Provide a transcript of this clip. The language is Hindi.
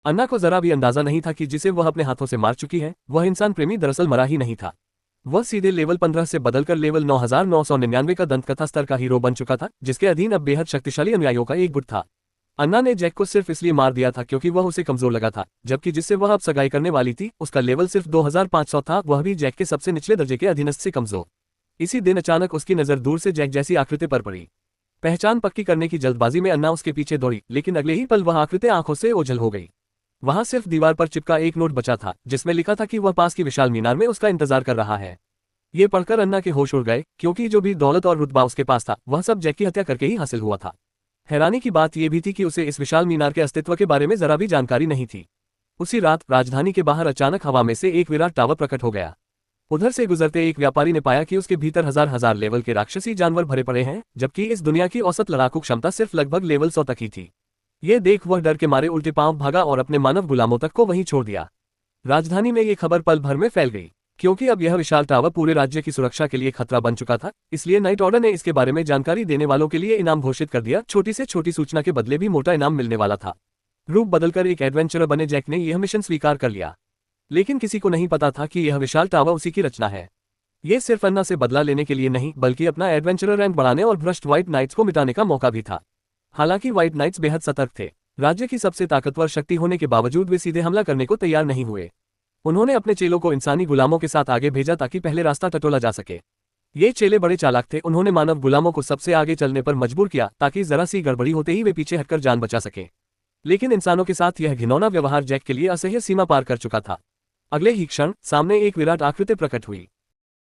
अन्ना को जरा भी अंदाजा नहीं था कि जिसे वह अपने हाथों से मार चुकी है वह इंसान प्रेमी दरअसल मरा ही नहीं था। वह सीधे लेवल 15 से बदलकर लेवल 9999 का दंतकथा स्तर का हीरो बन चुका था, जिसके अधीन अब बेहद शक्तिशाली अनुयायियों का एक गुट था। अन्ना ने जैक को सिर्फ इसलिए मार दिया था क्योंकि वह उसे कमजोर लगा था, जबकि जिससे वह अब सगाई करने वाली थी उसका लेवल सिर्फ 2500 था, वह भी जैक के सबसे निचले दर्जे के अधीनस्थ से कमजोर। इसी दिन अचानक उसकी नजर दूर से जैक जैसी आकृति पर पड़ी। पहचान पक्की करने की जल्दबाजी में अन्ना उसके पीछे दौड़ी, लेकिन अगले ही पल वह आकृति आंखों से ओझल हो गई। वहां सिर्फ दीवार पर चिपका एक नोट बचा था, जिसमें लिखा था कि वह पास की विशाल मीनार में उसका इंतजार कर रहा है। ये पढ़कर अन्ना के होश उड़ गए, क्योंकि जो भी दौलत और रुतबा उसके पास था वह सब जैक की हत्या करके ही हासिल हुआ था। हैरानी की बात यह भी थी कि उसे इस विशाल मीनार के अस्तित्व के बारे में जरा भी जानकारी नहीं थी। उसी रात राजधानी के बाहर अचानक हवा में से एक विराट टावर प्रकट हो गया। उधर से गुजरते एक व्यापारी ने पाया कि उसके भीतर हजार हजार लेवल के राक्षसी जानवर भरे पड़े हैं, जबकि इस दुनिया की औसत लड़ाकू क्षमता सिर्फ लगभग लेवल 100 तक ही थी। ये देख वह डर के मारे उल्टे पांव भागा और अपने मानव गुलामों तक को वहीं छोड़ दिया। राजधानी में ये खबर पल भर में फैल गई, क्योंकि अब यह विशाल टावर पूरे राज्य की सुरक्षा के लिए खतरा बन चुका था। इसलिए नाइट ऑर्डर ने इसके बारे में जानकारी देने वालों के लिए इनाम घोषित कर दिया। छोटी से छोटी सूचना के बदले भी मोटा इनाम मिलने वाला था। रूप बदलकर एक एडवेंचरर बने जैक ने यह मिशन स्वीकार कर लिया, लेकिन किसी को नहीं पता था कि यह विशाल टावर उसी की रचना है। ये सिर्फ अन्ना से बदला लेने के लिए नहीं, बल्कि अपना एडवेंचरर रैंक बढ़ाने और भ्रष्ट व्हाइट नाइट्स को मिटाने का मौका भी था। हालांकि व्हाइट नाइट्स बेहद सतर्क थे। राज्य की सबसे ताकतवर शक्ति होने के बावजूद वे सीधे हमला करने को तैयार नहीं हुए। उन्होंने अपने चेलों को इंसानी गुलामों के साथ आगे भेजा ताकि पहले रास्ता टटोला जा सके। ये चेले बड़े चालाक थे, उन्होंने मानव गुलामों को सबसे आगे चलने पर मजबूर किया ताकि जरा सी गड़बड़ी होते ही वे पीछे हटकर जान बचा सके। लेकिन इंसानों के साथ यह घिनौना व्यवहार जैक के लिए असह्य सीमा पार कर चुका था। अगले ही क्षण सामने एक विराट आकृति प्रकट हुई।